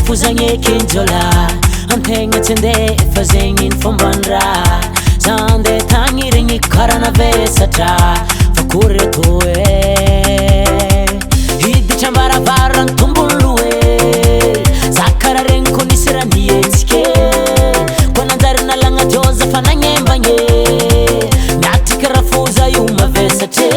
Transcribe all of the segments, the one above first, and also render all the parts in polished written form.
fuzanye kinjola antenga tende fazengin fombandra zande tangiringi karana vesatra fakure toe hiddi chambara varan tumbulue zakara renko nisirani etike kwanandari nalanga joza fananyembanye natikara fuza yuma vesate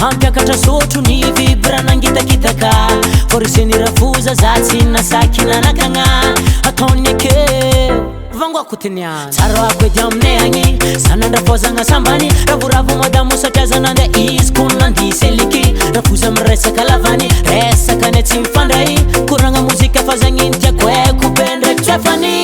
Ampiakatra sotro ny vibranangita kitaka Foriseny rafuza zatsy nasakina nakagna Ataony ake vangoako tiniany Tsara ako edy aminay agny Sanandrafozagna sambany Ravoravo madamo satria zanande izy ko nandisy eliky Rafuza miresaka lavany Resaka ny tsy mifandray Koragna mozika fa zagny tiako eko be ndraiky trefany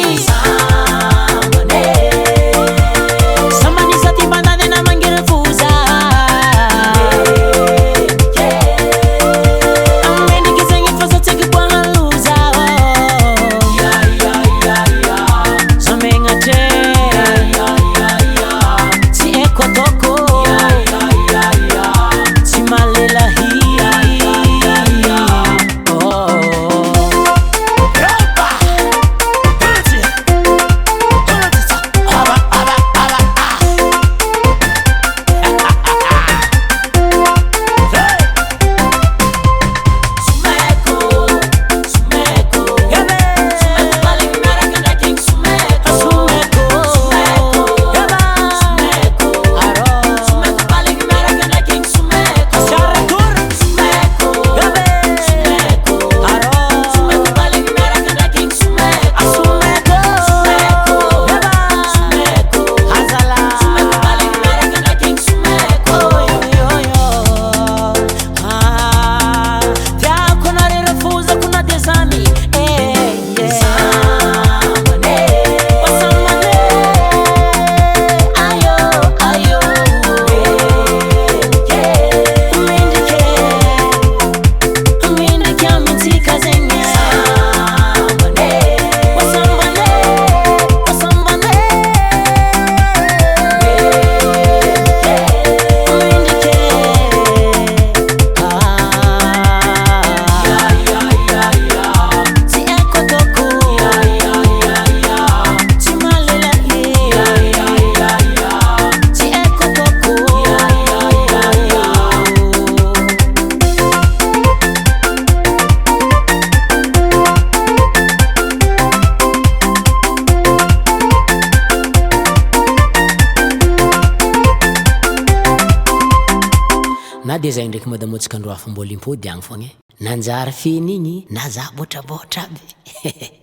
Na dia zay ndraiky madamotsika andro hafa mbola impody agny fogna nanjary feny igny na za botrabotra aby